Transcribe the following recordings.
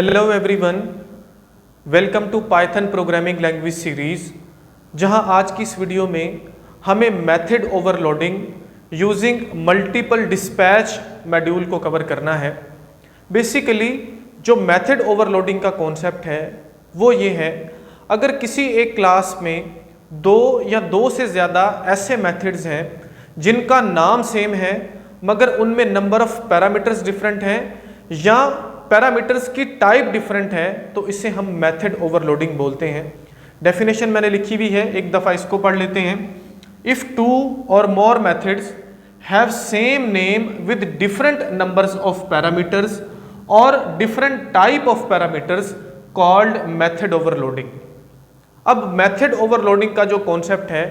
Hello everyone, welcome to Python programming language series. जहां आज की इस वीडियो में हमें method overloading using multiple dispatch module को कवर करना है। बेसिकली जो मेथड ओवरलोडिंग का कॉन्सेप्ट है वो ये है, अगर किसी एक क्लास में दो या दो से ज़्यादा ऐसे मेथड्स हैं जिनका नाम सेम है मगर उनमें नंबर ऑफ पैरामीटर्स डिफरेंट हैं या पैरामीटर्स की टाइप डिफरेंट है, तो इसे हम मेथड ओवरलोडिंग बोलते हैं। डेफिनेशन मैंने लिखी हुई है, एक दफ़ा इसको पढ़ लेते हैं। If two or more methods have same name with different numbers of parameters और different type of parameters called method overloading. अब मेथड ओवरलोडिंग का जो कॉन्सेप्ट है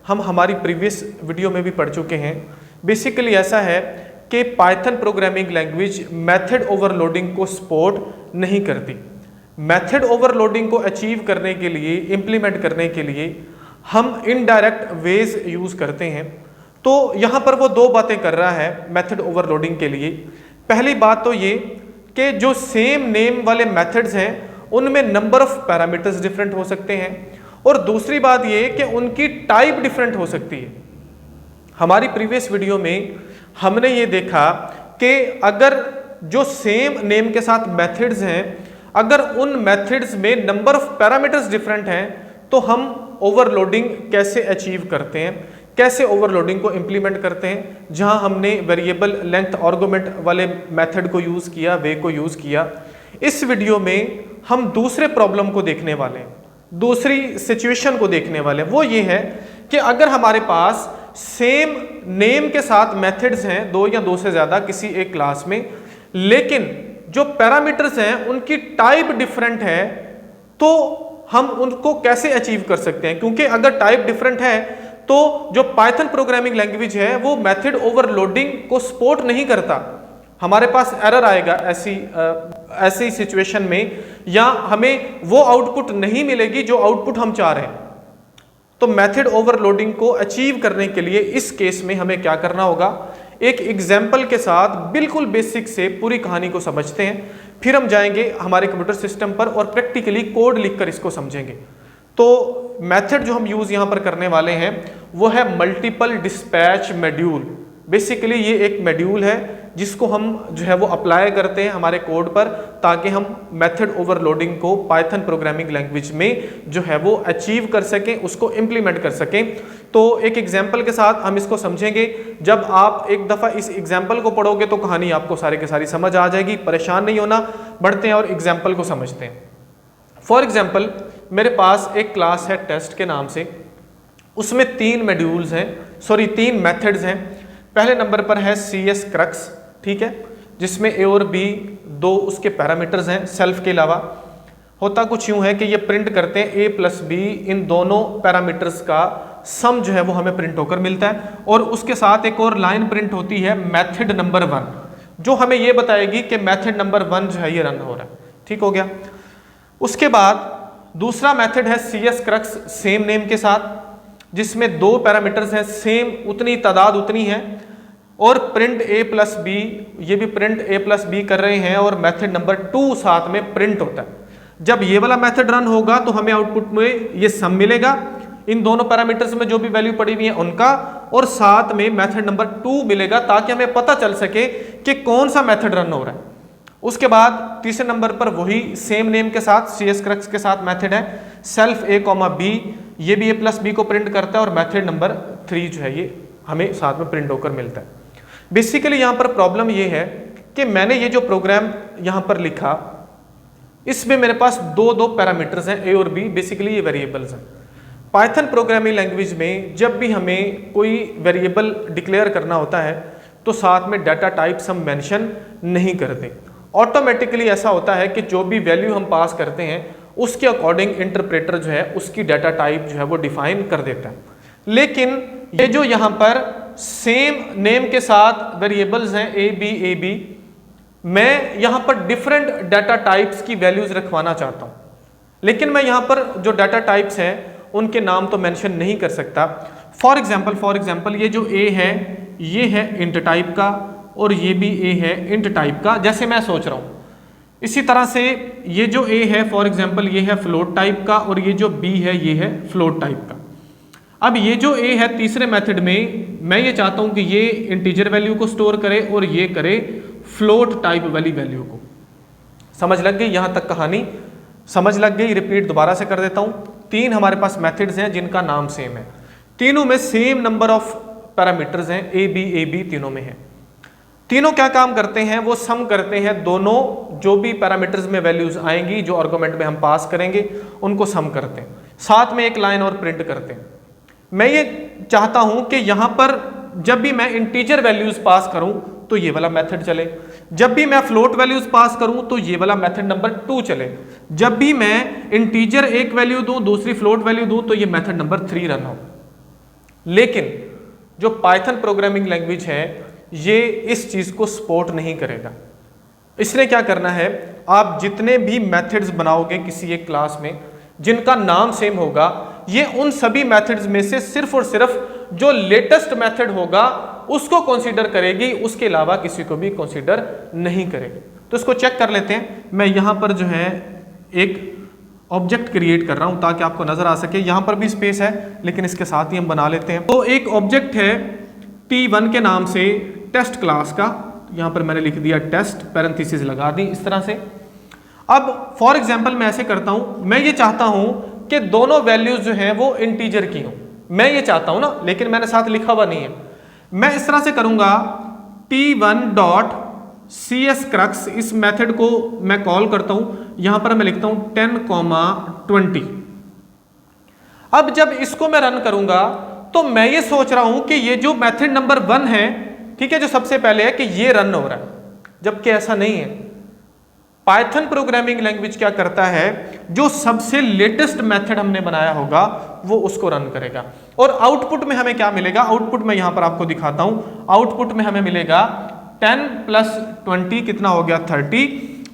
हम हमारी प्रीवियस वीडियो में भी पढ़ चुके हैं। बेसिकली ऐसा है कि Python programming language method overloading को सपोर्ट नहीं करती। मेथड ओवरलोडिंग को अचीव करने के लिए, इम्प्लीमेंट करने के लिए हम इनडायरेक्ट वेज यूज़ करते हैं। तो यहाँ पर वो दो बातें कर रहा है मेथड ओवरलोडिंग के लिए। पहली बात तो ये कि जो सेम नेम वाले मेथड्स हैं उनमें नंबर ऑफ पैरामीटर्स डिफरेंट हो सकते हैं, और दूसरी बात ये कि उनकी टाइप डिफरेंट हो सकती है। हमारी प्रीवियस वीडियो में हमने ये देखा कि अगर जो सेम नेम के साथ मेथड्स हैं, अगर उन मेथड्स में नंबर ऑफ पैरामीटर्स डिफरेंट हैं तो हम ओवरलोडिंग कैसे अचीव करते हैं, कैसे ओवरलोडिंग को इंप्लीमेंट करते हैं। जहां हमने वेरिएबल लेंथ आर्गुमेंट वाले मेथड को यूज़ किया, वे को यूज़ किया। इस वीडियो में हम दूसरे प्रॉब्लम को देखने वाले हैं, दूसरी सिचुएशन को देखने वाले हैं। वो ये है कि अगर हमारे पास सेम नेम के साथ मेथड्स हैं, दो या दो से ज़्यादा किसी एक क्लास में, लेकिन जो पैरामीटर्स हैं उनकी टाइप डिफरेंट है, तो हम उनको कैसे अचीव कर सकते हैं। क्योंकि अगर टाइप डिफरेंट है तो जो पाइथन प्रोग्रामिंग लैंग्वेज है वो मेथड ओवरलोडिंग को सपोर्ट नहीं करता। हमारे पास एरर आएगा ऐसी सिचुएशन में, या हमें वो आउटपुट नहीं मिलेगी जो आउटपुट हम चाह रहे हैं। तो मेथड ओवरलोडिंग को अचीव करने के लिए इस केस में हमें क्या करना होगा, एक एग्जाम्पल के साथ बिल्कुल बेसिक से पूरी कहानी को समझते हैं, फिर हम जाएंगे हमारे कंप्यूटर सिस्टम पर और प्रैक्टिकली कोड लिखकर इसको समझेंगे। तो मेथड जो हम यूज यहां पर करने वाले हैं वो है मल्टीपल डिस्पैच मॉड्यूल। बेसिकली ये एक मॉड्यूल है जिसको हम जो है वो अप्लाई करते हैं हमारे कोड पर, ताकि हम मेथड ओवरलोडिंग को पाइथन प्रोग्रामिंग लैंग्वेज में जो है वो अचीव कर सकें, उसको इम्प्लीमेंट कर सकें। तो एक एग्जाम्पल के साथ हम इसको समझेंगे। जब आप एक दफ़ा इस एग्जाम्पल को पढ़ोगे तो कहानी आपको सारी की सारी समझ आ जाएगी। परेशान नहीं होना, बढ़ते हैं और एग्जाम्पल को समझते हैं। फॉर एग्जाम्पल मेरे पास एक क्लास है टेस्ट के नाम से, उसमें तीन मॉड्यूल्स हैं, तीन मेथड्स हैं। पहले नंबर पर है CS क्रक्स, ठीक है, जिसमें A और B दो उसके पैरामीटर्स हैं सेल्फ के अलावा। होता कुछ यूं है कि ये प्रिंट करते हैं A प्लस B, इन दोनों पैरामीटर्स का सम जो है वो हमें प्रिंट होकर मिलता है। और उसके साथ एक और लाइन प्रिंट होती है मेथड नंबर 1, जो हमें ये बताएगी कि मेथड नंबर 1 जो है ये रन हो रहा है। ठीक हो गया। उसके बाद दूसरा मेथड है CS क्रक्स सेम नेम के साथ, जिसमें दो पैरामीटर्स हैं, सेम उतनी तादाद उतनी है, और प्रिंट A प्लस B, ये भी प्रिंट A प्लस B कर रहे हैं और मेथड नंबर 2 साथ में प्रिंट होता है। जब ये वाला मेथड रन होगा तो हमें आउटपुट में ये सम मिलेगा, इन दोनों पैरामीटर्स में जो भी वैल्यू पड़ी हुई है उनका, और साथ में मेथड नंबर 2 मिलेगा, ताकि हमें पता चल सके कि कौन सा मेथड रन हो रहा है। उसके बाद तीसरे नंबर पर वही सेम नेम के साथ CS क्रक्स के साथ मेथड है सेल्फ A, B, ये भी A प्लस B को प्रिंट करता है, और मेथड नंबर 3 जो है ये हमें साथ में प्रिंट होकर मिलता है। बेसिकली यहाँ पर प्रॉब्लम ये है कि मैंने ये जो प्रोग्राम यहाँ पर लिखा, इसमें मेरे पास दो पैरामीटर्स हैं A और B, बेसिकली ये वेरिएबल्स हैं। पाइथन प्रोग्रामिंग लैंग्वेज में जब भी हमें कोई वेरिएबल डिक्लेयर करना होता है तो साथ में डाटा टाइप्स हम मेंशन नहीं करते। ऑटोमेटिकली ऐसा होता है कि जो भी वैल्यू हम पास करते हैं उसके अकॉर्डिंग इंटरप्रेटर जो है उसकी डाटा टाइप जो है वो डिफाइन कर देता है। लेकिन ये जो यहाँ पर सेम नेम के साथ वेरिएबल्स हैं A B, मैं यहाँ पर डिफरेंट डाटा टाइप्स की वैल्यूज रखवाना चाहता हूँ, लेकिन मैं यहाँ पर जो डाटा टाइप्स हैं उनके नाम तो मेंशन नहीं कर सकता। फॉर एग्जांपल ये जो A है ये है इंट टाइप का, और ये भी A है इंट टाइप का। जैसे मैं सोच रहा हूँ इसी तरह से ये जो ए है फॉर एग्जांपल ये है फ्लोट टाइप का और ये जो बी है ये है फ्लोट टाइप का। अब ये जो ए है तीसरे मेथड में मैं ये चाहता हूं कि ये इंटीजर वैल्यू को स्टोर करे और ये करे फ्लोट टाइप वाली वैल्यू को। समझ लग गई यहां तक कहानी? समझ लग गई? रिपीट दोबारा से कर देता हूं। तीन हमारे पास मेथड्स हैं जिनका नाम सेम है, तीनों में सेम नंबर ऑफ पैरामीटर्स हैं, ए बी तीनों में है। तीनों क्या काम करते हैं? वो सम करते हैं दोनों जो भी पैरामीटर्स में वैल्यूज आएंगी जो आर्गुमेंट में हम पास करेंगे उनको सम करते हैं, साथ में एक लाइन और प्रिंट करते हैं। मैं ये चाहता हूं कि यहां पर जब भी मैं इंटीजर वैल्यूज पास करूं तो ये वाला मेथड चले, जब भी मैं फ्लोट वैल्यूज पास करूं तो ये वाला मेथड नंबर 2 चले, जब भी मैं इंटीजर एक वैल्यू दूं दूसरी फ्लोट वैल्यू दूं तो ये मेथड नंबर 3 रन हो। लेकिन जो पाइथन प्रोग्रामिंग लैंग्वेज है ये इस चीज को सपोर्ट नहीं करेगा। इसलिए क्या करना है, आप जितने भी मेथड्स बनाओगे किसी एक क्लास में जिनका नाम सेम होगा, ये उन सभी मेथड्स में से सिर्फ और सिर्फ जो लेटेस्ट मेथड होगा उसको कंसीडर करेगी, उसके अलावा किसी को भी कंसीडर नहीं करेगी। तो इसको चेक कर लेते हैं। मैं यहां पर जो है एक ऑब्जेक्ट क्रिएट कर रहा हूं ताकि आपको नजर आ सके। यहां पर भी स्पेस है लेकिन इसके साथ ही हम बना लेते हैं। तो एक ऑब्जेक्ट है T1 के नाम से टेस्ट क्लास का, यहां पर मैंने लिख दिया टेस्ट, पैरेंथेसिस लगा दी इस तरह से। अब फॉर एग्जांपल मैं ऐसे करता हूं, मैं ये चाहता हूं कि दोनों वैल्यूज जो हैं वो इंटीजर की हो, मैं ये चाहता हूं ना, लेकिन मैंने साथ लिखा हुआ नहीं है। मैं इस तरह से करूंगा T1 डॉट CS क्रक्स, इस मेथड को मैं कॉल करता हूं, यहां पर मैं लिखता हूं 10,20। अब जब इसको मैं रन करूंगा तो मैं ये सोच रहा हूं कि ये जो मेथड नंबर 1 है, ठीक है, जो सबसे पहले है कि ये रन हो रहा है, जबकि ऐसा नहीं है। पाइथन प्रोग्रामिंग लैंग्वेज क्या करता है, जो सबसे लेटेस्ट मेथड हमने बनाया होगा वो उसको रन करेगा। और आउटपुट में हमें क्या मिलेगा? आउटपुट में यहां पर आपको दिखाता हूं। आउटपुट में हमें मिलेगा 10 + 20 कितना हो गया 30,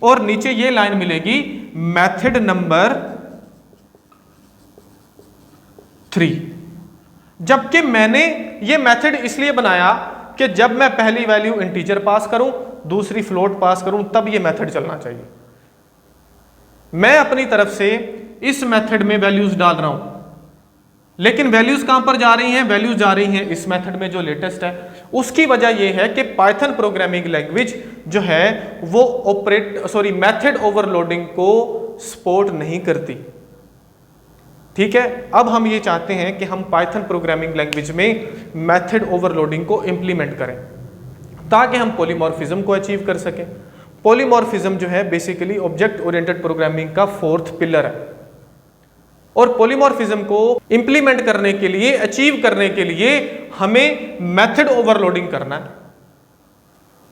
और नीचे ये लाइन मिलेगी मेथड नंबर 3। जबकि मैंने ये मेथड इसलिए बनाया कि जब मैं पहली वैल्यू इंटीजर पास करूं दूसरी फ्लोट पास करूं तब ये मेथड चलना चाहिए। मैं अपनी तरफ से इस मेथड में वैल्यूज डाल रहा हूं, लेकिन वैल्यूज कहां पर जा रही हैं? वैल्यूज जा रही हैं इस मेथड में जो लेटेस्ट है। उसकी वजह यह है कि पाइथन प्रोग्रामिंग लैंग्वेज जो है वो मेथड ओवरलोडिंग को सपोर्ट नहीं करती। ठीक है, अब हम ये चाहते हैं कि हम पाइथन प्रोग्रामिंग लैंग्वेज में मेथड ओवरलोडिंग को इंप्लीमेंट करें ताकि हम पॉलीमॉर्फिज्म को अचीव कर सकें। पॉलीमॉर्फिज्म जो है बेसिकली ऑब्जेक्ट ओरिएंटेड प्रोग्रामिंग का 4th पिलर है, और पॉलीमॉर्फिज्म को इंप्लीमेंट करने के लिए, अचीव करने के लिए हमें मेथड ओवरलोडिंग करना है।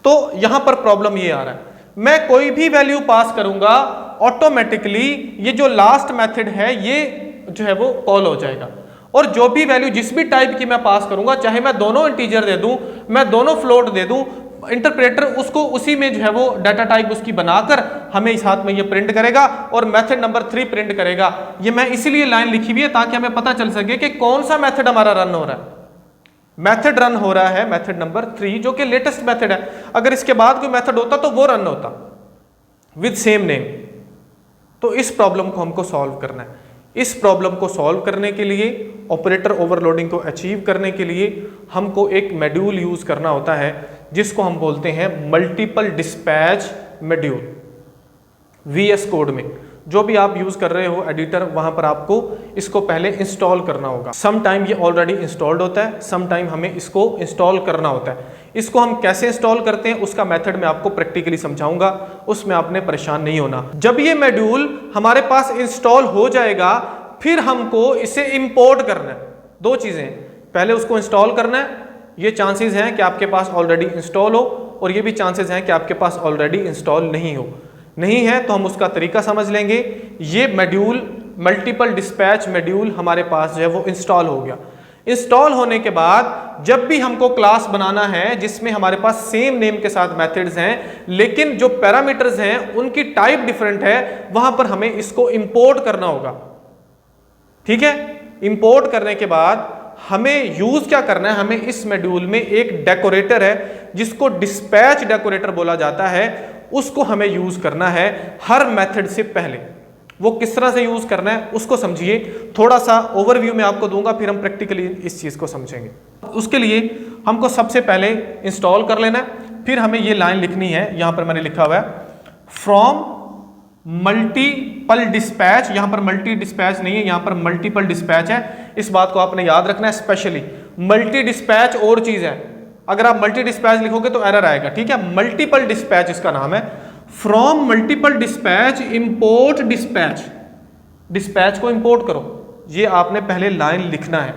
तो यहां पर प्रॉब्लम ये आ रहा है, मैं कोई भी वैल्यू पास करूंगा ऑटोमेटिकली ये जो लास्ट मेथड है ये जो है वो कॉल हो जाएगा, और जो भी वैल्यू जिस भी टाइप की मैं पास करूंगा, चाहे मैं दोनों इंटीजर दे दूं, मैं दोनों फ्लोट दे दूं, इंटरप्रेटर उसको उसी में जो है वो डाटा टाइप उसकी बनाकर हमें इस हाथ में ये प्रिंट करेगा और मेथड नंबर 3 प्रिंट करेगा। ये मैं इसीलिए लाइन लिखी हुई है ताकि हमें पता चल सके कि कौन सा मेथड हमारा रन हो रहा है। मेथड रन हो रहा है मेथड नंबर 3 जो कि लेटेस्ट मेथड है। अगर इसके बाद कोई मेथड होता तो वो रन होता विद सेम नेम। तो इस प्रॉब्लम को हमको सॉल्व करना है। इस प्रॉब्लम को सॉल्व करने के लिए, ऑपरेटर ओवरलोडिंग को अचीव करने के लिए हमको एक मॉड्यूल यूज करना होता है जिसको हम बोलते हैं multiple dispatch module. VS code में जो भी आप यूज कर रहे हो एडिटर, वहां पर आपको इसको पहले इंस्टॉल करना होगा। सम टाइम ये ऑलरेडी इंस्टॉल्ड होता है, सम टाइम हमें इसको इंस्टॉल करना होता है। इसको हम कैसे इंस्टॉल करते हैं उसका मेथड मैं आपको प्रैक्टिकली समझाऊंगा, उसमें आपने परेशान नहीं होना। जब ये मॉड्यूल हमारे पास इंस्टॉल हो जाएगा फिर हमको इसे इंपोर्ट करना है। 2 चीजें, पहले उसको इंस्टॉल करना है, ये चांसेस हैं कि आपके पास ऑलरेडी इंस्टॉल हो, और ये भी चांसेस हैं कि आपके पास ऑलरेडी इंस्टॉल नहीं है तो हम उसका तरीका समझ लेंगे। ये मॉड्यूल मल्टीपल डिस्पैच मॉड्यूल हमारे पास जो है वो इंस्टॉल हो गया। इंस्टॉल होने के बाद जब भी हमको क्लास बनाना है जिसमें हमारे पास सेम नेम के साथ मेथड्स हैं लेकिन जो पैरामीटर्स हैं उनकी टाइप डिफरेंट है, वहां पर हमें इसको इंपोर्ट करना होगा। ठीक है, इंपोर्ट करने के बाद हमें यूज क्या करना है, हमें इस मॉड्यूल में एक डेकोरेटर है जिसको डिस्पैच डेकोरेटर बोला जाता है, उसको हमें यूज करना है हर मेथड से पहले। वो किस तरह से यूज करना है उसको समझिए, थोड़ा सा ओवरव्यू में आपको दूंगा, फिर हम प्रैक्टिकली इस चीज को समझेंगे। उसके लिए हमको सबसे पहले इंस्टॉल कर लेना है, फिर हमें ये लाइन लिखनी है, यहां पर मैंने लिखा हुआ है फ्रॉम मल्टीपल डिस्पैच। यहां पर मल्टी डिस्पैच नहीं है, यहां पर मल्टीपल डिस्पैच है, इस बात को आपने याद रखना है। स्पेशली मल्टी डिस्पैच और चीज है, अगर आप मल्टी डिस्पैच लिखोगे तो एरर आएगा, ठीक है। मल्टीपल डिस्पैच इसका नाम है, from multiple dispatch import dispatch, dispatch को इंपोर्ट करो, ये आपने पहले लाइन लिखना है।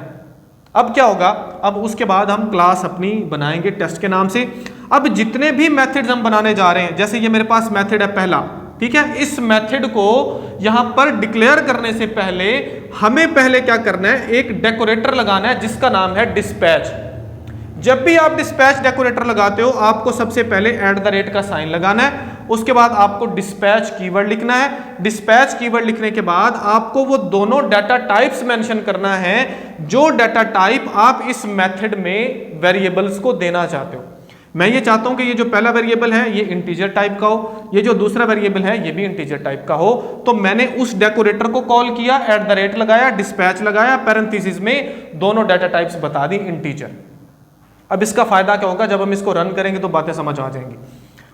अब क्या होगा, अब उसके बाद हम क्लास अपनी बनाएंगे टेस्ट के नाम से। अब जितने भी मेथड्स हम बनाने जा रहे हैं, जैसे ये मेरे पास मेथड है पहला, ठीक है, इस मेथड को यहां पर डिक्लेयर करने से पहले हमें पहले क्या करना है, एक डेकोरेटर लगाना है जिसका नाम है डिस्पैच। जब भी आप डिस्पैच डेकोरेटर लगाते हो, आपको सबसे पहले @ का साइन लगाना है, उसके बाद आपको डिस्पैच कीवर्ड लिखना है। डिस्पैच कीवर्ड लिखने के बाद आपको वो दोनों डाटा टाइप्स मेंशन करना है जो डाटा टाइप आप इस मेथड में वेरिएबल्स को देना चाहते हो। मैं ये चाहता हूं कि ये जो पहला वेरिएबल है ये इंटीजर टाइप का हो, ये जो दूसरा वेरिएबल है ये भी इंटीजर टाइप का हो। तो मैंने उस डेकोरेटर को कॉल किया, @ लगाया, डिस्पैच लगाया, पैरेंथेसिस में दोनों डाटा टाइप्स बता दी इंटीजर। अब इसका फायदा क्या होगा, जब हम इसको रन करेंगे तो बातें समझ आ जाएंगी।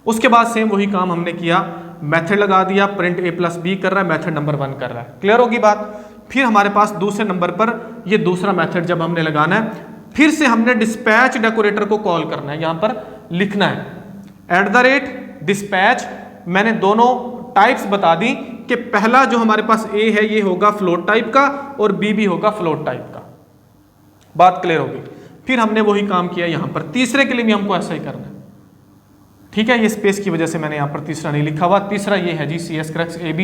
उसके बाद सेम वही काम हमने किया, मेथड लगा दिया, प्रिंट a+b कर रहा है, मेथड नंबर 1 कर रहा है, क्लियर होगी बात। फिर हमारे पास दूसरे नंबर पर ये दूसरा मेथड जब हमने लगाना है, फिर से हमने डिस्पैच डेकोरेटर को कॉल करना है, यहां पर लिखना है @ डिस्पैच। मैंने दोनों टाइप्स बता दी कि पहला जो हमारे पास a है ये होगा फ्लोट टाइप का और b भी होगा फ्लोट टाइप का, बात क्लियर होगी। फिर हमने वही काम किया यहां पर, तीसरे के लिए भी हमको ऐसा ही करना है, ठीक है। ये स्पेस की वजह से मैंने यहां पर तीसरा नहीं लिखा हुआ। तीसरा ये है जी CS क्रक्स AB,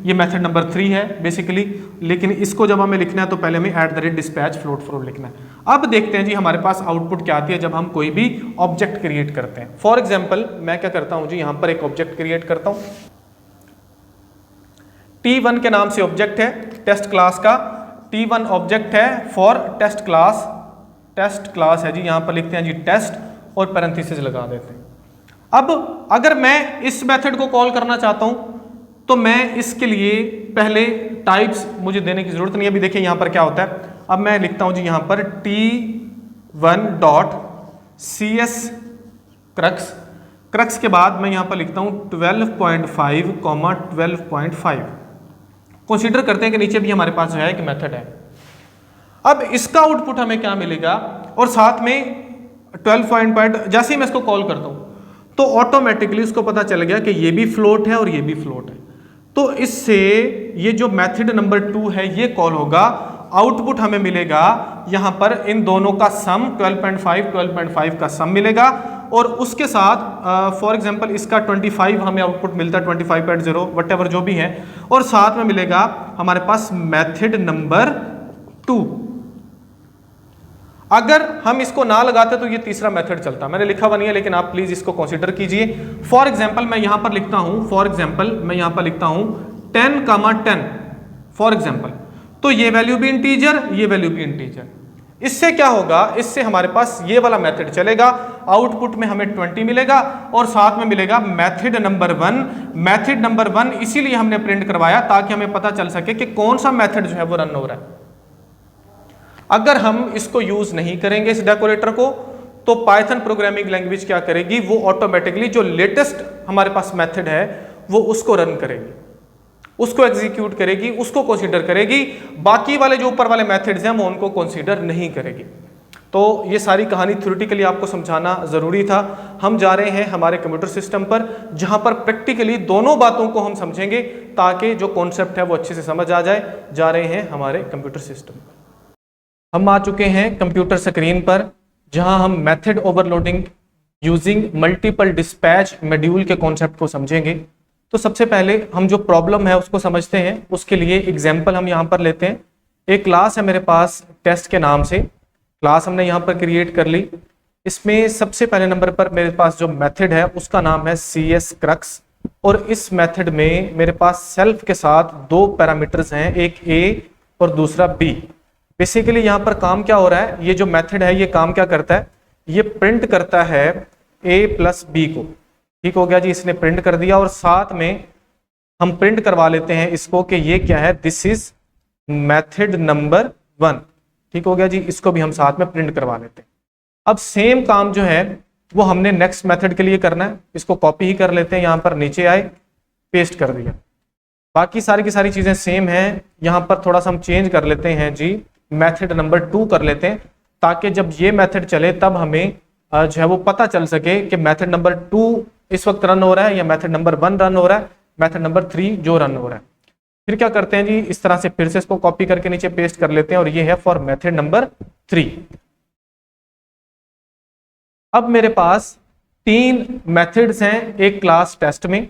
ये मेथड नंबर 3 है बेसिकली, लेकिन इसको जब हमें लिखना है तो पहले हमें @ डिस्पैच फ्लोट लिखना है। अब देखते हैं जी हमारे पास आउटपुट क्या आती है जब हम कोई भी ऑब्जेक्ट क्रिएट करते हैं। फॉर एग्जाम्पल मैं क्या करता हूं जी, यहां पर एक ऑब्जेक्ट क्रिएट करता हूं, T1 के नाम से ऑब्जेक्ट है टेस्ट क्लास का। T1 ऑब्जेक्ट है for test class, test class है जी, यहां पर लिखते हैं जी टेस्ट और पैरेंथेसिस लगा देते हैं। अब अगर मैं इस मेथड को कॉल करना चाहता हूं तो मैं इसके लिए पहले टाइप्स मुझे देने की जरूरत नहीं है। अभी देखिए यहां पर क्या होता है, अब मैं लिखता हूं जी यहां पर T1.CS क्रक्स, क्रक्स के बाद मैं यहां पर लिखता हूं 12.5, 12.5। कंसीडर करते हैं कि नीचे भी हमारे पास जो है एक मेथड है। अब इसका आउटपुट हमें क्या मिलेगा, और साथ में 12 जैसे ही मैं इसको कॉल करता हूं तो ऑटोमेटिकली उसको पता चल गया कि ये भी फ्लोट है और ये भी फ्लोट है। तो इससे ये जो मेथड नंबर 2 है ये कॉल होगा, आउटपुट हमें मिलेगा यहां पर इन दोनों का सम 12.5 का सम मिलेगा, और उसके साथ फॉर एग्जांपल इसका 25 हमें आउटपुट मिलता है, 25.0 वट जो भी है, और साथ में मिलेगा हमारे पास मेथड नंबर 2। अगर हम इसको ना लगाते तो ये तीसरा मेथड चलता, मैंने लिखा हुआ नहीं है लेकिन आप प्लीज इसको कंसीडर कीजिए। फॉर एग्जांपल मैं यहां पर लिखता हूं, फॉर एग्जांपल मैं यहां पर लिखता हूं 10, फॉर एग्जांपल, तो ये वैल्यू भी इंटीजर, ये वैल्यू भी इंटीजर। इससे क्या होगा, इससे हमारे पास ये वाला मेथड चलेगा, आउटपुट में हमें 20 मिलेगा और साथ में मिलेगा मेथड नंबर 1। मेथड नंबर 1 इसीलिए हमने प्रिंट करवाया ताकि हमें पता चल सके कि कौन सा मेथड जो है वो रन हो रहा है। अगर हम इसको यूज नहीं करेंगे इस डेकोरेटर को, तो पाइथन प्रोग्रामिंग लैंग्वेज क्या करेगी, वो ऑटोमेटिकली जो लेटेस्ट हमारे पास मेथड है वो उसको रन करेगी, उसको एग्जीक्यूट करेगी, उसको कंसीडर करेगी। बाकी वाले जो ऊपर वाले मेथड्स हैं वो उनको कंसीडर नहीं करेगी। तो ये सारी कहानी थ्योरेटिकली आपको समझाना जरूरी था। हम जा रहे हैं हमारे कंप्यूटर सिस्टम पर, जहां पर प्रैक्टिकली दोनों बातों को हम समझेंगे ताकि जो कॉन्सेप्ट है वो अच्छे से समझ आ जाए। जा रहे हैं हमारे कंप्यूटर सिस्टम पर। हम आ चुके हैं कंप्यूटर स्क्रीन पर, जहां हम method overloading using multiple dispatch module के कॉन्सेप्ट को समझेंगे। तो सबसे पहले हम जो प्रॉब्लम है उसको समझते हैं। उसके लिए एग्जांपल हम यहां पर लेते हैं। एक क्लास है मेरे पास टेस्ट के नाम से, क्लास हमने यहां पर क्रिएट कर ली। इसमें सबसे पहले नंबर पर मेरे पास जो मेथड है उसका नाम है CS क्रक्स, और इस मेथड में मेरे पास सेल्फ के साथ 2 पैरामीटर्स हैं, एक A और दूसरा B। बेसिकली यहां पर काम क्या हो रहा है, ये जो मेथड है ये काम क्या करता है, ये प्रिंट करता है A + B को। ठीक हो गया जी, इसने प्रिंट कर दिया और साथ में हम प्रिंट करवा लेते हैं इसको कि ये क्या है, दिस इज मेथड नंबर 1। ठीक हो गया जी, इसको भी हम साथ में प्रिंट करवा लेते हैं। अब सेम काम जो है वो हमने नेक्स्ट मेथड के लिए करना है। इसको कॉपी ही कर लेते हैं, यहां पर नीचे आए, पेस्ट कर दिया। बाकी सारी की सारी चीजें सेम हैं, यहां पर थोड़ा सा हम चेंज कर लेते हैं जी, मेथड नंबर 2 कर लेते हैं, ताकि जब ये मेथड चले तब हमें जो है वो पता चल सके कि मेथड नंबर 2 इस वक्त रन हो रहा है या मेथड नंबर 1 रन हो रहा है, मेथड नंबर 3 जो रन हो रहा है। फिर क्या करते हैं जी, इस तरह से फिर से इसको कॉपी करके नीचे पेस्ट कर लेते हैं और ये है फॉर मेथड नंबर 3। अब मेरे पास 3 मेथड्स हैं एक क्लास टेस्ट में।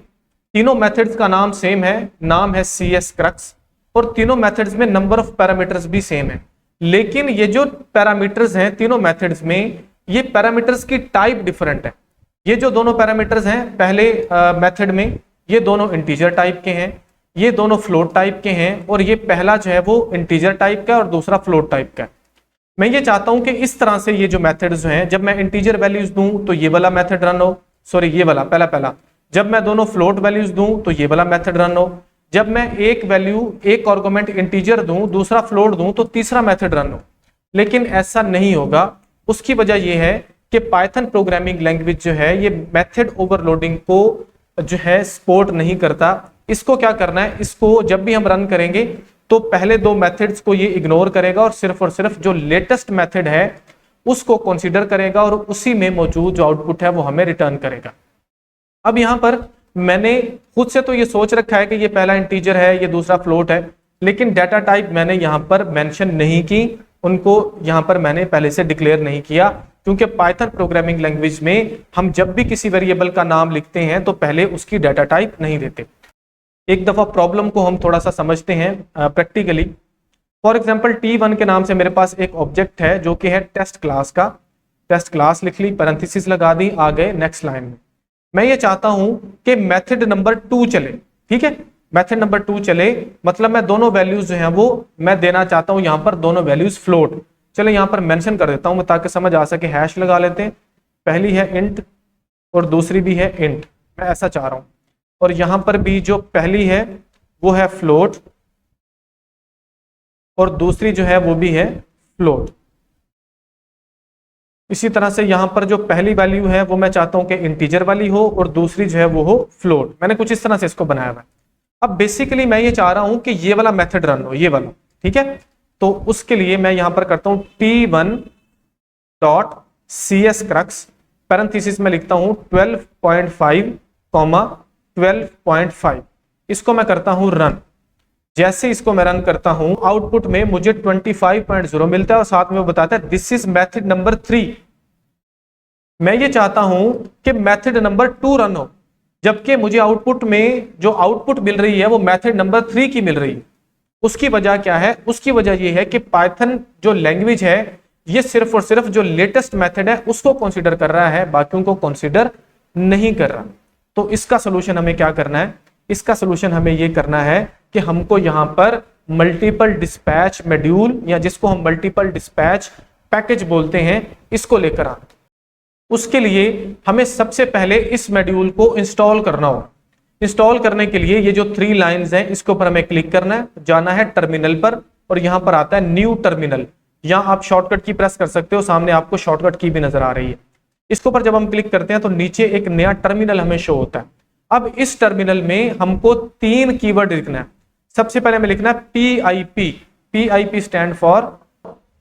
तीनों मेथड्स का नाम सेम है, नाम है CS क्रक्स, और तीनों मेथड्स में नंबर ऑफ पैरामीटर्स भी सेम है। लेकिन ये जो पैरामीटर्स हैं तीनों मेथड्स में, ये पैरामीटर्स की टाइप डिफरेंट है। ये जो दोनों पैरामीटर्स हैं पहले मेथड में, ये दोनों इंटीजर टाइप के हैं, ये दोनों फ्लोट टाइप के हैं, और ये पहला जो है वो इंटीजर टाइप का है और दूसरा फ्लोट टाइप का है। मैं ये चाहता हूं कि इस तरह से ये जो मेथड्स हैं, जब मैं इंटीजर वैल्यूज दूं तो ये वाला मेथड रन हो, सॉरी ये वाला पहला, जब मैं दोनों फ्लोट वैल्यूज दूं तो ये वाला मेथड रन हो, जब मैं एक वैल्यू एक आर्गुमेंट इंटीजर दूं दूसरा फ्लोट दूं तो तीसरा मेथड रन हो। लेकिन ऐसा नहीं होगा। उसकी वजह यह है कि पाइथन प्रोग्रामिंग लैंग्वेज जो है ये मेथड ओवरलोडिंग को जो है सपोर्ट नहीं करता। इसको क्या करना है, इसको जब भी हम रन करेंगे तो पहले 2 मेथड्स को ये इग्नोर करेगा और सिर्फ जो लेटेस्ट मेथड है उसको कंसीडर करेगा और उसी में मौजूद जो आउटपुट है वो हमें रिटर्न करेगा। अब यहां पर मैंने खुद से तो ये सोच रखा है कि ये पहला इंटीजर है, ये दूसरा फ्लोट है, लेकिन डाटा टाइप मैंने यहां पर मेंशन नहीं की, उनको यहां पर मैंने पहले से डिक्लेयर नहीं किया, क्योंकि पाइथन प्रोग्रामिंग लैंग्वेज में हम जब भी किसी वेरिएबल का नाम लिखते हैं तो पहले उसकी डाटा टाइप नहीं देते। एक दफा प्रॉब्लम को हम थोड़ा सा समझते हैं प्रैक्टिकली। फॉर एग्जांपल T1 के नाम से मेरे पास एक ऑब्जेक्ट है जो कि है टेस्ट क्लास का। टेस्ट क्लास लिख ली, पैरेंथेसिस लगा दी, आ गए नेक्स्ट लाइन में। मैं ये चाहता हूं कि मेथड नंबर 2 चले। ठीक है, मेथड नंबर 2 चले, मतलब मैं दोनों वैल्यूज जो हैं वो मैं देना चाहता हूं, यहां पर दोनों वैल्यूज फ्लोट। चले यहां पर मेंशन कर देता हूं ताकि समझ आ सके, हैश लगा लेते हैं। पहली है इंट और दूसरी भी है इंट, मैं ऐसा चाह रहा हूं। और यहां पर भी जो पहली है वो है फ्लोट और दूसरी जो है वो भी है फ्लोट। इसी तरह से यहां पर जो पहली वैल्यू है वो मैं चाहता हूं कि इंटीजर वाली हो और दूसरी जो है वो हो फ्लोट। मैंने कुछ इस तरह से इसको बनाया हुआ है। अब बेसिकली मैं ये चाह रहा हूं कि ये वाला मेथड रन हो, ये वाला। ठीक है, तो उसके लिए मैं यहां पर करता हूं T1 dot CS crux, parenthesis में लिखता हूं 12.5 12.5। इसको मैं करता हूं रन। जैसे इसको मैं रन करता हूं आउटपुट में मुझे 25.0 मिलता है और साथ में वो बताता है दिस इज मेथड नंबर 3। मैं ये चाहता हूं कि मेथड नंबर 2 रन हो, जबकि मुझे आउटपुट में जो आउटपुट मिल रही है वो मेथड नंबर 3 की मिल रही है। उसकी वजह क्या है? उसकी वजह यह है कि पाइथन जो लैंग्वेज है ये सिर्फ और सिर्फ जो लेटेस्ट मेथड है उसको कंसीडर कर रहा है, बाकियों को कंसीडर नहीं कर रहा। तो इसका सोल्यूशन हमें क्या करना है? इसका सोल्यूशन हमें ये करना है कि हमको यहां पर मल्टीपल डिस्पैच मॉड्यूल या जिसको हम मल्टीपल डिस्पैच पैकेज बोलते हैं इसको लेकर आना। उसके लिए हमें सबसे पहले इस मॉड्यूल को इंस्टॉल करना होगा। इंस्टॉल करने के लिए ये जो 3 लाइंस हैं इसके ऊपर हमें क्लिक करना है, जाना है टर्मिनल पर और यहां पर आता है न्यू टर्मिनल। यहां आप शॉर्टकट की प्रेस कर सकते हो, सामने आपको शॉर्टकट की भी नजर आ रही है। इसके ऊपर जब हम क्लिक करते हैं तो नीचे एक नया टर्मिनल हमें शो होता है। अब इस टर्मिनल में हमको 3 कीवर्ड लिखना है। सबसे पहले हमें लिखना है PIP। PIP stand for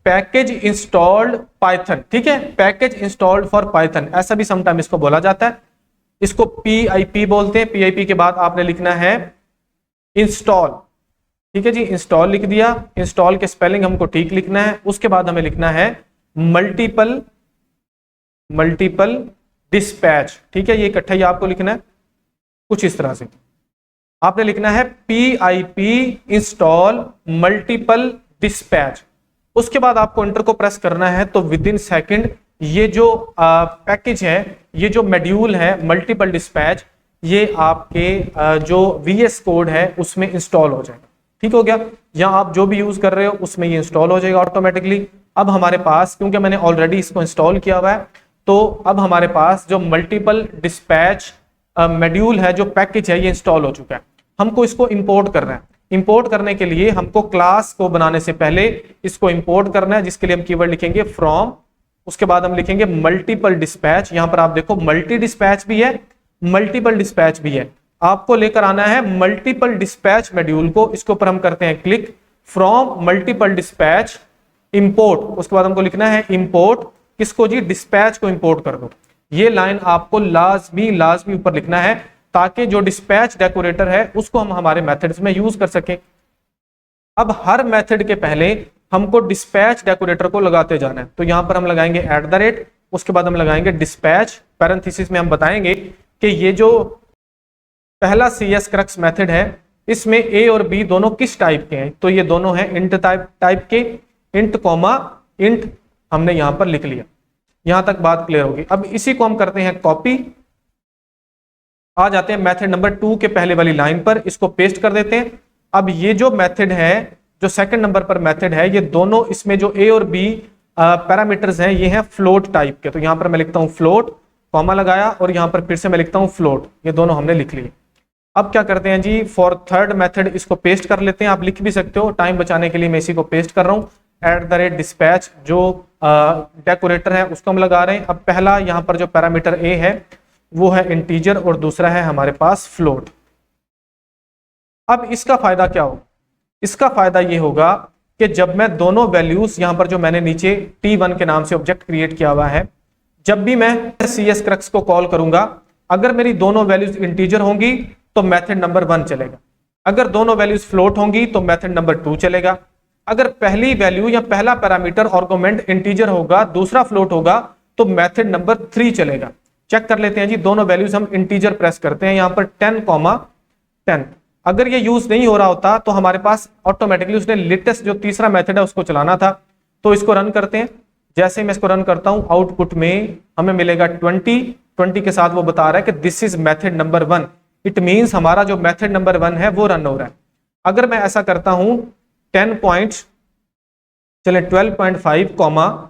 package installed Python. ठीक है, पैकेज इंस्टॉल्ड फॉर पाइथन, ऐसा भी समटाइम इसको बोला जाता है। इसको PIP बोलते हैं। PIP के बाद आपने लिखना है इंस्टॉल। ठीक है जी, इंस्टॉल लिख दिया। इंस्टॉल के स्पेलिंग हमको ठीक लिखना है। उसके बाद हमें लिखना है मल्टीपल डिस्पैच। ठीक है, ये इकट्ठा ही आपको लिखना है कुछ इस तरह से। आपने लिखना है PIP इंस्टॉल मल्टीपल डिस्पैच। उसके बाद आपको एंटर को प्रेस करना है तो विद इन सेकेंड ये जो पैकेज है, ये जो मॉड्यूल है मल्टीपल डिस्पैच, ये आपके जो VS कोड है उसमें इंस्टॉल हो जाएगा। ठीक हो गया, या आप जो भी यूज कर रहे हो उसमें ये इंस्टॉल हो जाएगा ऑटोमेटिकली। अब हमारे पास, क्योंकि मैंने ऑलरेडी इसको इंस्टॉल किया हुआ है, तो अब हमारे पास जो मल्टीपल डिस्पैच मॉड्यूल है, जो पैकेज है, ये इंस्टॉल हो चुका है। हमको इसको इंपोर्ट करना है। इंपोर्ट करने के लिए हमको क्लास को बनाने से पहले इसको इंपोर्ट करना है, जिसके लिए हम कीवर्ड लिखेंगे फ्रॉम, उसके बाद हम लिखेंगे मल्टीपल डिस्पैच। यहां पर आप देखो मल्टी डिस्पैच भी है, मल्टीपल डिस्पैच भी है। आपको लेकर आना है मल्टीपल डिस्पैच मॉड्यूल को, इसके ऊपर हम करते हैं click, from multiple dispatch import, उसके बाद हमको लिखना है इंपोर्ट किसको जी, डिस्पैच को इंपोर्ट कर दो। ये लाइन आपको लाजमी ऊपर लिखना है, ताकि जो डिस्पैच डेकोरेटर है उसको हम हमारे मेथड्स में यूज कर सकें। अब हर मेथड के पहले हमको डिस्पैच डेकोरेटर को लगाते जाना है, तो यहां पर हम लगाएंगे @, उसके बाद हम लगाएंगे डिस्पैच, पैरेंथेसिस में हम बताएंगे कि ये जो पहला CS क्रक्स मेथड है इसमें A और B दोनों किस टाइप के हैं, तो ये दोनों हैं इंट टाइप के, इंट कॉमा इंट हमने यहां पर लिख लिया। यहां तक बात क्लियर होगी। अब इसी को हम करते हैं कॉपी, आ जाते हैं मेथड नंबर 2 के पहले वाली लाइन पर, इसको पेस्ट कर देते हैं। अब ये जो मेथड है, जो सेकंड नंबर पर मेथड है, ये दोनों इसमें जो A और B पैरामीटर्स हैं ये हैं फ्लोट टाइप के, तो यहां पर मैं लिखता हूं फ्लोट, कॉमा लगाया, और यहां पर फिर से मैं लिखता हूं फ्लोट, ये दोनों हमने लिख लिए। अब क्या करते हैं जी, फॉर थर्ड मेथड इसको पेस्ट कर लेते हैं। आप लिख भी सकते हो, टाइम बचाने के लिए मैं इसी को पेस्ट कर रहा हूं। @dispatch जो डेकोरेटर है उसको हम लगा रहे हैं। अब पहला यहां पर जो पैरामीटर A है वो है इंटीजर और दूसरा है हमारे पास फ्लोट। अब इसका फायदा क्या होगा, इसका फायदा ये होगा कि जब मैं दोनों वैल्यूज यहां पर जो मैंने नीचे T1 के नाम से ऑब्जेक्ट क्रिएट किया हुआ है, जब भी मैं CS क्रक्स को कॉल करूंगा, अगर मेरी दोनों वैल्यूज इंटीजर होंगी तो मेथड नंबर 1 चलेगा, अगर दोनों वैल्यूज फ्लोट होंगी तो मेथड नंबर 2 चलेगा। अगर पहली वैल्यू या पहला पैरामीटर आर्गुमेंट इंटीजर होगा, दूसरा फ्लोट होगा, तो मेथड नंबर 3 चलेगा। चेक कर लेते हैं जी, दोनों वैल्यूज हम इंटीजर प्रेस करते हैं, यहां पर 10,10। अगर ये यूज नहीं हो रहा होता तो हमारे पास ऑटोमेटिकली उसने लेटेस्ट जो तीसरा मेथड है उसको चलाना था। तो इसको रन करते हैं। जैसे मैं इसको रन करता हूं, आउटपुट में हमें मिलेगा 20 के साथ वो बता रहा है कि this is method number 1। It means हमारा जो मेथड नंबर 1 है वो रन हो रहा है। अगर मैं ऐसा करता हूं 10 पॉइंट्स, चले 12.5,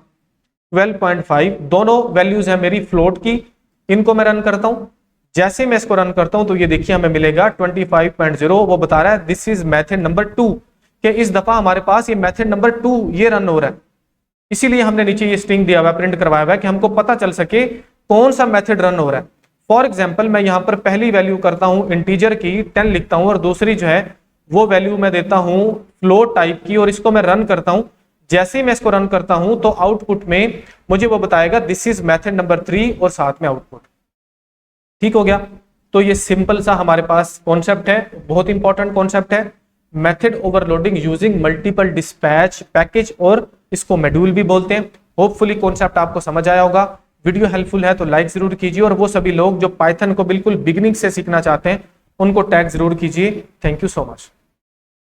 12.5 दोनों वैल्यूज है मेरी फ्लोट की, इनको मैं रन करता हूं। जैसे मैं इसको रन करता हूं तो ये देखिए हमें मिलेगा 25.0, वो बता रहा है दिस इज मेथड नंबर 2, कि इस दफा हमारे पास ये मेथड नंबर 2 ये रन हो रहा है। इसीलिए हमने नीचे ये स्ट्रिंग दिया हुआ है, प्रिंट करवाया हुआ है, कि हमको पता चल सके कौन सा मेथड रन हो रहा है। फॉर एग्जाम्पल मैं यहां पर पहली वैल्यू करता हूं इंटीजर की 10 लिखता हूं, और दूसरी जो है वो वैल्यू मैं देता हूं फ्लोट टाइप की, और इसको मैं रन करता हूं। जैसे ही मैं इसको रन करता हूं तो आउटपुट में मुझे वो बताएगा दिस इज मेथड नंबर 3 और साथ में आउटपुट। ठीक हो गया। तो ये सिंपल सा हमारे पास कॉन्सेप्ट है, बहुत इंपॉर्टेंट कॉन्सेप्ट है, method overloading using multiple dispatch package, और इसको मॉड्यूल भी बोलते हैं। होपफुली कॉन्सेप्ट आपको समझ आया होगा। वीडियो हेल्पफुल है तो लाइक जरूर कीजिए, और वो सभी लोग जो पाइथन को बिल्कुल बिगिनिंग से सीखना चाहते हैं उनको टैग जरूर कीजिए। Thank you so much.